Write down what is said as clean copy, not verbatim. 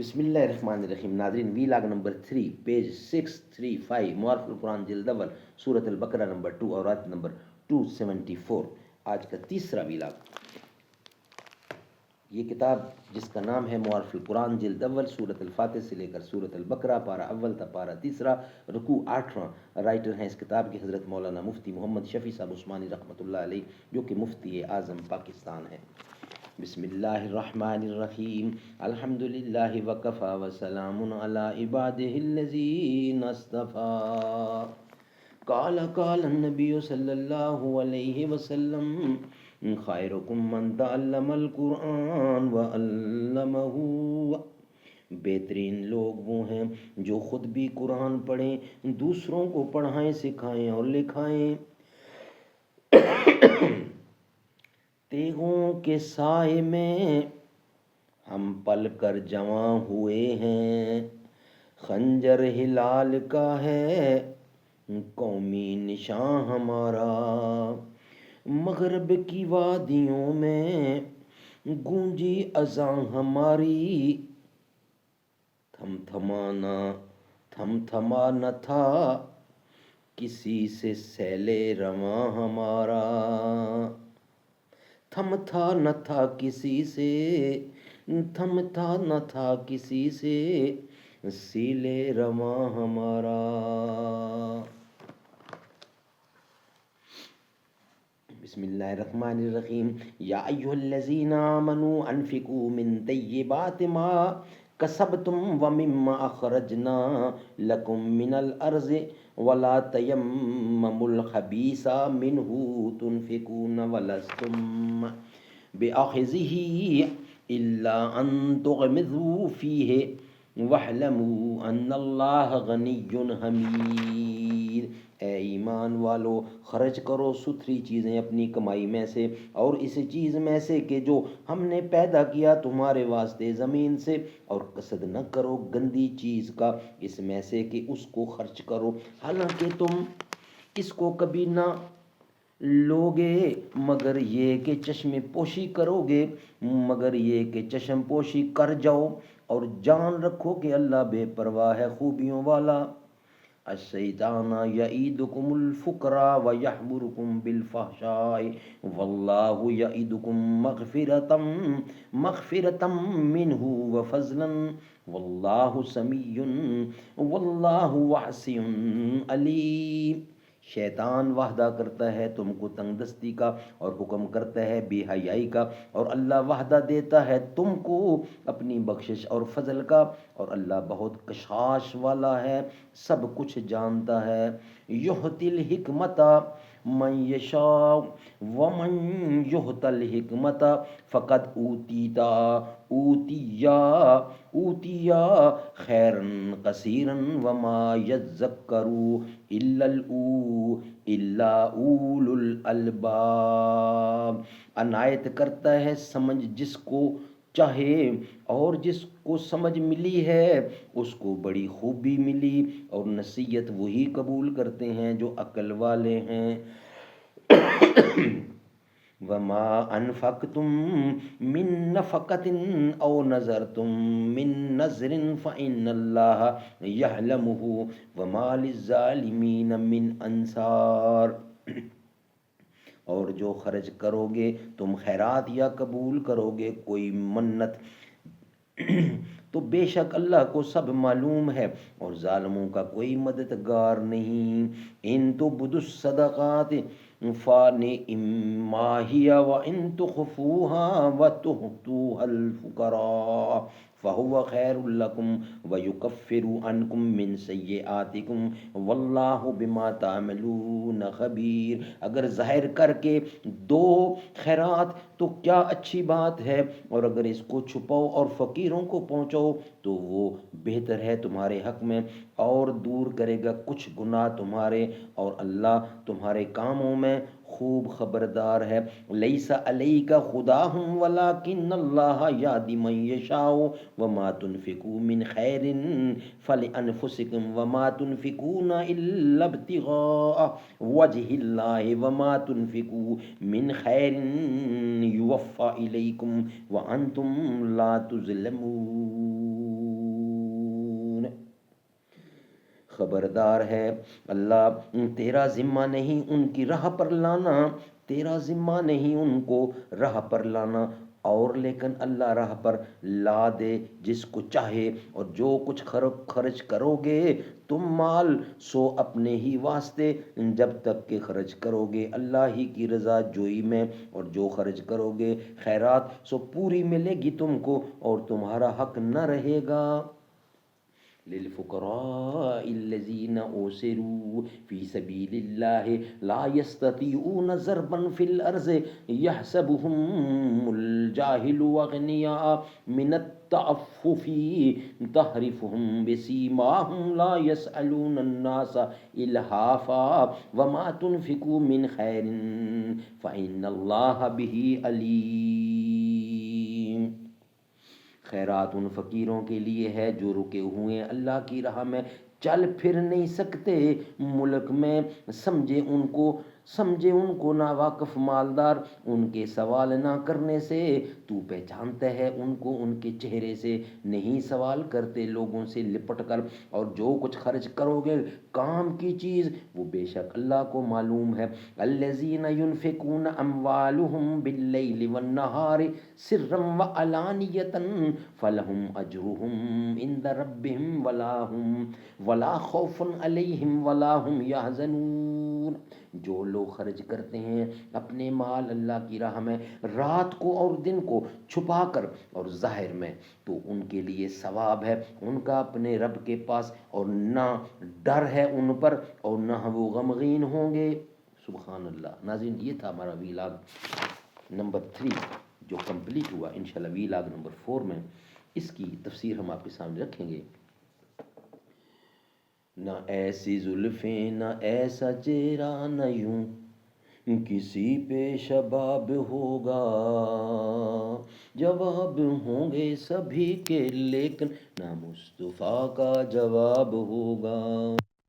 بسم اللہ الرحمن الرحیم. ناظرین، ویلاگ نمبر 3 پیج 635 معارف القرآن جلد اول سورۃ البقرہ نمبر 2 اور آیت نمبر 274. آج کا تیسرا ویلاگ. یہ کتاب جس کا نام ہے معارف القرآن جلد اول سورۃ الفاتح سے لے کر سورۃ البقرہ پارہ اول تا پارہ تیسرا رکوع 8واں. رائٹر ہیں اس کتاب کے حضرت مولانا مفتی محمد شفیع صاحب عثمانی رحمۃ اللہ علیہ، جو کہ مفتی اعظم پاکستان ہیں. بسم اللہ الرحمن الرحیم. الحمد للہ وکفی وسلام علی عبادہ الذین اصطفیٰ. قال النبی صلی اللہ علیہ وسلم خیرکم من تعلم القرآن وعلمہ. بہترین لوگ وہ ہیں جو خود بھی قرآن پڑھیں، دوسروں کو پڑھائیں، سکھائیں اور لکھائیں. تیغوں کے سائے میں ہم پل کر جواں ہوئے ہیں، خنجر ہلال کا ہے قومی نشاں ہمارا. مغرب کی وادیوں میں گونجی اذاں ہماری، تھم تھما نہ تھا کسی سے سیل رواں ہمارا. تھمتا نہ تھا کسی سے سیل رواں ہمارا. بسم اللہ الرحمن الرحیم. یا ایھا الذین آمنوا انفقوا من طیبات ما کسبتم ومما اخرجنا لکم من الارض ولا تیمموا الخبیث منہ تنفقون ولستم بآخذہ الا ان تغمضوا فیہ واعلموا ان اللہ غنی حمید. اے ایمان والو، خرچ کرو ستھری چیزیں اپنی کمائی میں سے اور اس چیز میں سے کہ جو ہم نے پیدا کیا تمہارے واسطے زمین سے، اور قصد نہ کرو گندی چیز کا اس میں سے کہ اس کو خرچ کرو، حالانکہ تم اس کو کبھی نہ لوگے مگر یہ کہ چشم پوشی کرو گے، مگر یہ کہ چشم پوشی کر جاؤ، اور جان رکھو کہ اللہ بے پرواہ ہے، خوبیوں والا. الشیطان یعیدکم الفقر ویأمرکم بالفحشاء واللہ یعیدکم مغفرۃ منہ وفضلا واللہ سمیع واللہ واسع علیم. شیطان وعدہ کرتا ہے تم کو تنگ دستی کا اور حکم کرتا ہے بے حیائی کا، اور اللہ وعدہ دیتا ہے تم کو اپنی بخشش اور فضل کا، اور اللہ بہت کشاش والا ہے، سب کچھ جانتا ہے. یؤتی الحکمت من یشاء ومن یؤت الحکمت فقد اوتیا خیرا کثیرا وما یذکر الا اولو الالباب. عنایت کرتا ہے سمجھ جس کو چاہے، اور جس کو سمجھ ملی ہے اس کو بڑی خوبی ملی، اور نصیحت وہی قبول کرتے ہیں جو عقل والے ہیں. وما انفقتم من نفقۃ او نذرتم من نذر فإن اللہ یعلمہ وما للظالمین من انصار. اور جو خرچ کرو گے تم خیرات یا قبول کرو گے کوئی منت، تو بے شک اللہ کو سب معلوم ہے، اور ظالموں کا کوئی مددگار نہیں. ان تبدوا الصدقات فنعما ہی وان تخفوها وتؤتوها الفقراء فهو خیر لکم ویکفر عنکم من سیئاتکم واللہ بما تعملون خبیر. اگر ظاہر کر کے دو خیرات تو کیا اچھی بات ہے، اور اگر اس کو چھپاؤ اور فقیروں کو پہنچاؤ تو وہ بہتر ہے تمہارے حق میں، اور دور کرے گا کچھ گناہ تمہارے، اور اللہ تمہارے کاموں میں خوب خبردار ہے. لیس علیک ھداھم ولکن اللہ یہدی من یشاء وما تنفقوا من خیر فلانفسکم وما تنفقون الا ابتغاء وجہ اللہ وما تنفقوا من خیر یوفی الیکم وانتم لا تظلمون. خبردار ہے اللہ، تیرا ذمہ نہیں ان کی راہ پر لانا، تیرا ذمہ نہیں ان کو راہ پر لانا، اور لیکن اللہ راہ پر لا دے جس کو چاہے، اور جو کچھ خرچ کرو گے تم مال، سو اپنے ہی واسطے، جب تک کہ خرچ کرو گے اللہ ہی کی رضا جوئی میں، اور جو خرچ کرو گے خیرات سو پوری ملے گی تم کو، اور تمہارا حق نہ رہے گا۔ للفقراء الذين أوسروا في سبيل الله لا يستطيعون ضربا في الأرض يحسبهم الجاهل أغنياء من التعفف تعرفهم بسيماهم لا يسألون الناس إلحافا وما تنفقوا من خير فإن الله به عليم۔ خیرات ان فقیروں کے لیے ہے جو رکے ہوئے اللہ کی راہ میں، چل پھر نہیں سکتے ملک میں، سمجھے ان کو ناواقف مالدار، ان کے سوال نہ کرنے سے، تو پہچانتا ہے ان کو ان کے چہرے سے، نہیں سوال کرتے لوگوں سے لپٹ کر، اور جو کچھ خرچ کرو گے کام کی چیز وہ بے شک اللہ کو معلوم ہے۔ الذین ينفقون اموالهم باللیل والنہار سرا وعلانیۃ فلہم اجرهم عند ربهم ولا خوف علیہم ولا هم یحزنون۔ جو لوگ خرچ کرتے ہیں اپنے مال اللہ کی راہ میں رات کو اور دن کو چھپا کر اور ظاہر میں، تو ان کے لیے ثواب ہے ان کا اپنے رب کے پاس، اور نہ ڈر ہے ان پر، اور نہ وہ غمگین ہوں گے۔ سبحان اللہ۔ ناظرین، یہ تھا ہمارا ویلاگ نمبر 3 جو کمپلیٹ ہوا۔ انشاءاللہ ویلاگ نمبر 4 میں اس کی تفسیر ہم آپ کے سامنے رکھیں گے۔ نہ ایسی زلفیں نہ ایسا چہرہ، نہ یوں کسی پہ شباب ہوگا، جواب ہوں گے سبھی کے لیکن نہ مصطفیٰ کا جواب ہوگا۔